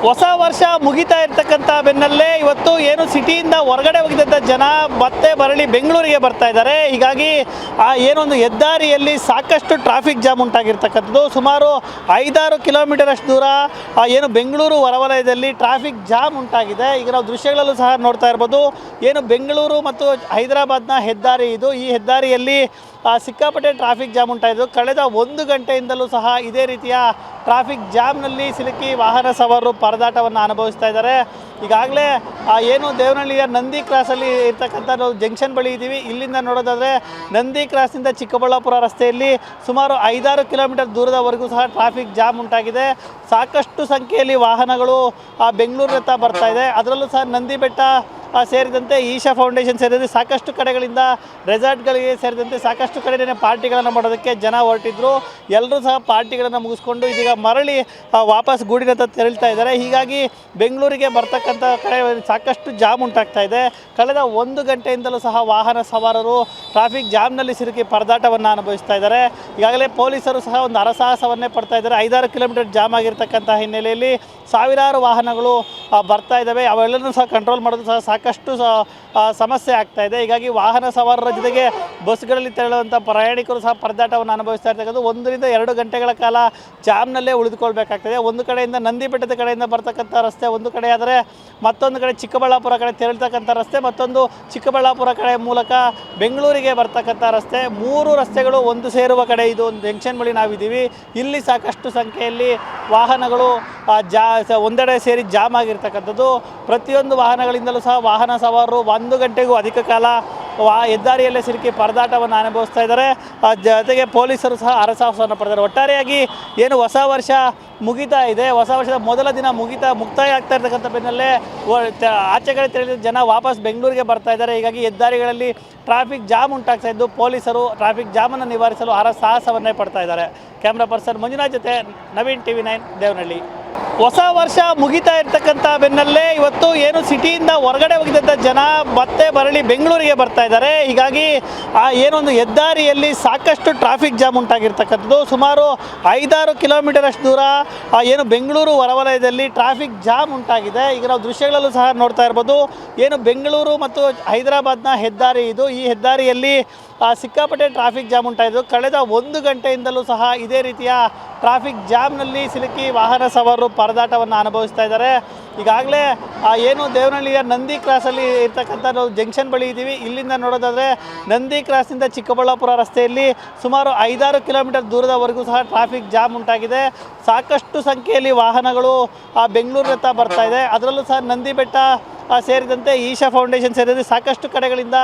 ಹೊಸ ವರ್ಷ ಮುಗಿತಾ ಇರ್ತಕ್ಕಂಥ ಬೆನ್ನಲ್ಲೇ ಇವತ್ತು ಏನು ಸಿಟಿಯಿಂದ ಹೊರಗಡೆ ಹೋಗಿದ್ದಂಥ ಜನ ಮತ್ತೆ ಮರಳಿ ಬೆಂಗಳೂರಿಗೆ ಬರ್ತಾ ಇದ್ದಾರೆ. ಹೀಗಾಗಿ ಏನೊಂದು ಹೆದ್ದಾರಿಯಲ್ಲಿ ಸಾಕಷ್ಟು ಟ್ರಾಫಿಕ್ ಜಾಮ್ ಉಂಟಾಗಿರ್ತಕ್ಕಂಥದ್ದು. ಸುಮಾರು 5-6 ಕಿಲೋಮೀಟರ್ ಅಷ್ಟು ದೂರ ಏನು ಬೆಂಗಳೂರು ಹೊರವಲಯದಲ್ಲಿ ಟ್ರಾಫಿಕ್ ಜಾಮ್ ಉಂಟಾಗಿದೆ. ಈಗ ನಾವು ದೃಶ್ಯಗಳಲ್ಲೂ ಸಹ ನೋಡ್ತಾ ಇರ್ಬೋದು. ಏನು ಬೆಂಗಳೂರು ಮತ್ತು ಹೈದರಾಬಾದ್ನ ಹೆದ್ದಾರಿ ಇದು. ಈ ಹೆದ್ದಾರಿಯಲ್ಲಿ ಸಿಕ್ಕಾಪಟ್ಟೆ ಟ್ರಾಫಿಕ್ ಜಾಮ್ ಉಂಟಾಯಿತು. ಕಳೆದ 1 ಗಂಟೆಯಿಂದಲೂ ಸಹ ಇದೇ ರೀತಿಯ ಟ್ರಾಫಿಕ್ ಜಾಮ್ನಲ್ಲಿ ಸಿಲುಕಿ ವಾಹನ ಸವಾರರು ಪರದಾಟವನ್ನು ಅನುಭವಿಸ್ತಾ ಇದ್ದಾರೆ. ಈಗಾಗಲೇ ಏನು ದೇವನಹಳ್ಳಿಯ ನಂದಿ ಕ್ರಾಸಲ್ಲಿ ಇರ್ತಕ್ಕಂಥ ನಾವು ಜಂಕ್ಷನ್ ಬಳಿ ಇದ್ದೀವಿ. ಇಲ್ಲಿಂದ ನೋಡೋದಾದರೆ ನಂದಿ ಕ್ರಾಸಿಂದ ಚಿಕ್ಕಬಳ್ಳಾಪುರ ರಸ್ತೆಯಲ್ಲಿ ಸುಮಾರು 5-6 ಕಿಲೋಮೀಟರ್ ದೂರದವರೆಗೂ ಸಹ ಟ್ರಾಫಿಕ್ ಜಾಮ್ ಉಂಟಾಗಿದೆ. ಸಾಕಷ್ಟು ಸಂಖ್ಯೆಯಲ್ಲಿ ವಾಹನಗಳು ಬೆಂಗಳೂರಿನತ್ತ ಬರ್ತಾ ಇದೆ. ಅದರಲ್ಲೂ ಸಹ ನಂದಿ ಬೆಟ್ಟ ಸೇರಿದಂತೆ ಈಶಾ ಫೌಂಡೇಶನ್ ಸೇರಿದಂತೆ ಸಾಕಷ್ಟು ಕಡೆಗಳಿಂದ ರೆಸಾರ್ಟ್ಗಳಿಗೆ ಸೇರಿದಂತೆ ಸಾಕಷ್ಟು ಕಡೆ ಪಾರ್ಟಿಗಳನ್ನು ಮಾಡೋದಕ್ಕೆ ಜನ ಹೊರಟಿದ್ರು. ಎಲ್ಲರೂ ಸಹ ಪಾರ್ಟಿಗಳನ್ನು ಮುಗಿಸ್ಕೊಂಡು ಇದೀಗ ಮರಳಿ ವಾಪಸ್ ಗೂಡಿನತ್ತ ತೆರಳ್ತಾ ಇದ್ದಾರೆ. ಹೀಗಾಗಿ ಬೆಂಗಳೂರಿಗೆ ಬರ್ತಕ್ಕಂಥ ಕಡೆ ಸಾಕಷ್ಟು ಜಾಮ್ ಉಂಟಾಗ್ತಾ ಇದೆ. ಕಳೆದ 1 ಗಂಟೆಯಿಂದಲೂ ಸಹ ವಾಹನ ಸವಾರರು ಟ್ರಾಫಿಕ್ ಜಾಮ್ನಲ್ಲಿ ಸಿಲುಕಿ ಪರದಾಟವನ್ನು ಅನುಭವಿಸ್ತಾ ಇದ್ದಾರೆ. ಈಗಾಗಲೇ ಪೊಲೀಸರು ಸಹ ಒಂದು ಹರಸಾಹಸವನ್ನೇ ಪಡ್ತಾ ಇದ್ದಾರೆ. 5-6 ಕಿಲೋಮೀಟರ್ ಜಾಮ್ ಆಗಿರ್ತಕ್ಕಂಥ ಹಿನ್ನೆಲೆಯಲ್ಲಿ ಸಾವಿರಾರು ವಾಹನಗಳು ಬರ್ತಾ ಇದ್ದಾವೆ. ಅವೆಲ್ಲರೂ ಸಹ ಕಂಟ್ರೋಲ್ ಮಾಡೋದು ಸಹ ಸಾಕಷ್ಟು ಸಮಸ್ಯೆ ಆಗ್ತಾ ಇದೆ. ಹೀಗಾಗಿ ವಾಹನ ಸವಾರರ ಜೊತೆಗೆ ಬಸ್ಗಳಲ್ಲಿ ತೆರಳುವಂಥ ಪ್ರಯಾಣಿಕರು ಸಹ ಪರದಾಟವನ್ನು ಅನುಭವಿಸ್ತಾ ಇರ್ತಕ್ಕಂಥ 1-2 ಗಂಟೆಗಳ ಕಾಲ ಜಾಮ್ನಲ್ಲೇ ಉಳಿದುಕೊಳ್ಬೇಕಾಗ್ತದೆ. ಒಂದು ಕಡೆಯಿಂದ ನಂದಿ ಬೆಟ್ಟದ ಕಡೆಯಿಂದ ಬರ್ತಕ್ಕಂಥ ರಸ್ತೆ ಒಂದು ಕಡೆ ಆದರೆ, ಮತ್ತೊಂದು ಕಡೆ ಚಿಕ್ಕಬಳ್ಳಾಪುರ ಕಡೆ ತೆರಳ್ತಕ್ಕಂಥ ರಸ್ತೆ, ಮತ್ತೊಂದು ಚಿಕ್ಕಬಳ್ಳಾಪುರ ಕಡೆ ಮೂಲಕ ಬೆಂಗಳೂರಿಗೆ ಬರ್ತಕ್ಕಂಥ ರಸ್ತೆ, 3 ರಸ್ತೆಗಳು ಒಂದು ಸೇರುವ ಕಡೆ ಇದು ಒಂದು ಜಂಕ್ಷನ್ ಬಳಿ ನಾವಿದ್ದೀವಿ. ಇಲ್ಲಿ ಸಾಕಷ್ಟು ಸಂಖ್ಯೆಯಲ್ಲಿ ವಾಹನಗಳು ಒಂದೆಡೆ ಸೇರಿ ಜಾಮ್ ಆಗಿರ್ತಕ್ಕಂಥದ್ದು. ಪ್ರತಿಯೊಂದು ವಾಹನಗಳಿಂದಲೂ ಸಹ ವಾಹನ ಸವಾರರು 1 ಗಂಟೆಗೂ ಅಧಿಕ ಕಾಲ ಹೆದ್ದಾರಿಯಲ್ಲೇ ಸಿಲುಕಿ ಪರದಾಟವನ್ನು ಅನುಭವಿಸ್ತಾ ಇದ್ದಾರೆ. ಜೊತೆಗೆ ಪೊಲೀಸರು ಸಹ ಹರಸಾಹಸವನ್ನು ಪಡೆದಿದ್ದಾರೆ. ಒಟ್ಟಾರೆಯಾಗಿ ಏನು ಹೊಸ ವರ್ಷ ಮುಗಿತಾ ಇದೆ, ಹೊಸ ವರ್ಷದ ಮೊದಲ ದಿನ ಮುಕ್ತಾಯ ಆಗ್ತಾ ಇರ್ತಕ್ಕಂಥ ಬೆನ್ನಲ್ಲೇ ಆಚೆ ಕಡೆ ತೆರಳಿದ ಜನ ವಾಪಸ್ ಬೆಂಗಳೂರಿಗೆ ಬರ್ತಾ ಇದ್ದಾರೆ. ಹೀಗಾಗಿ ಹೆದ್ದಾರಿಗಳಲ್ಲಿ ಟ್ರಾಫಿಕ್ ಜಾಮ್ ಉಂಟಾಗ್ತಾ ಇದ್ದು ಪೊಲೀಸರು ಟ್ರಾಫಿಕ್ ಜಾಮನ್ನು ನಿವಾರಿಸಲು ಹರಸಾಹಸವನ್ನೇ ಪಡ್ತಾ ಇದ್ದಾರೆ. ಕ್ಯಾಮ್ರಾ ಪರ್ಸನ್ ಮಂಜುನಾಥ್ ಜೊತೆ ನವೀನ್, TV9 ದೇವನಹಳ್ಳಿ. ಹೊಸ ವರ್ಷ ಮುಗಿತಾ ಇರ್ತಕ್ಕಂಥ ಬೆನ್ನಲ್ಲೇ ಇವತ್ತು ಏನು ಸಿಟಿಯಿಂದ ಹೊರಗಡೆ ಹೋಗಿದ್ದಂಥ ಜನ ಮತ್ತೆ ಮರಳಿ ಬೆಂಗಳೂರಿಗೆ ಬರ್ತಾ ಇದ್ದಾರೆ. ಹೀಗಾಗಿ ಏನೊಂದು ಹೆದ್ದಾರಿಯಲ್ಲಿ ಸಾಕಷ್ಟು ಟ್ರಾಫಿಕ್ ಜಾಮ್ ಉಂಟಾಗಿರ್ತಕ್ಕಂಥದ್ದು. ಸುಮಾರು 5-6 ಕಿಲೋಮೀಟರ್ ಅಷ್ಟು ದೂರ ಏನು ಬೆಂಗಳೂರು ಹೊರವಲಯದಲ್ಲಿ ಟ್ರಾಫಿಕ್ ಜಾಮ್ ಉಂಟಾಗಿದೆ. ಈಗ ನಾವು ದೃಶ್ಯಗಳಲ್ಲೂ ಸಹ ನೋಡ್ತಾ ಇರ್ಬೋದು. ಏನು ಬೆಂಗಳೂರು ಮತ್ತು ಹೈದರಾಬಾದ್ನ ಹೆದ್ದಾರಿ ಇದು. ಈ ಹೆದ್ದಾರಿಯಲ್ಲಿ ಸಿಕ್ಕಾಪಟ್ಟೆ ಟ್ರಾಫಿಕ್ ಜಾಮ್ ಉಂಟಾಯಿತು. ಕಳೆದ 1 ಗಂಟೆಯಿಂದಲೂ ಸಹ ಇದೇ ರೀತಿಯ ಟ್ರಾಫಿಕ್ ಜಾಮ್ನಲ್ಲಿ ಸಿಲುಕಿ ವಾಹನ ಸವಾರರು ಪರದಾಟವನ್ನು ಅನುಭವಿಸ್ತಾ ಇದ್ದಾರೆ. ಈಗಾಗಲೇ ಏನು ದೇವನಹಳ್ಳಿಯ ನಂದಿ ಕ್ರಾಸಲ್ಲಿ ಇರ್ತಕ್ಕಂಥ ನಾವು ಜಂಕ್ಷನ್ ಬಳಿ ಇದ್ದೀವಿ. ಇಲ್ಲಿಂದ ನೋಡೋದಾದರೆ ನಂದಿ ಕ್ರಾಸಿಂದ ಚಿಕ್ಕಬಳ್ಳಾಪುರ ರಸ್ತೆಯಲ್ಲಿ ಸುಮಾರು 5-6 ಕಿಲೋಮೀಟರ್ ದೂರದವರೆಗೂ ಸಹ ಟ್ರಾಫಿಕ್ ಜಾಮ್ ಉಂಟಾಗಿದೆ. ಸಾಕಷ್ಟು ಸಂಖ್ಯೆಯಲ್ಲಿ ವಾಹನಗಳು ಬೆಂಗಳೂರಿನತ್ತ ಬರ್ತಾ ಇದೆ. ಅದರಲ್ಲೂ ಸಹ ನಂದಿ ಬೆಟ್ಟ ಸೇರಿದಂತೆ ಈಶಾ ಫೌಂಡೇಶನ್ ಸೇರಿದಂತೆ ಸಾಕಷ್ಟು ಕಡೆಗಳಿಂದ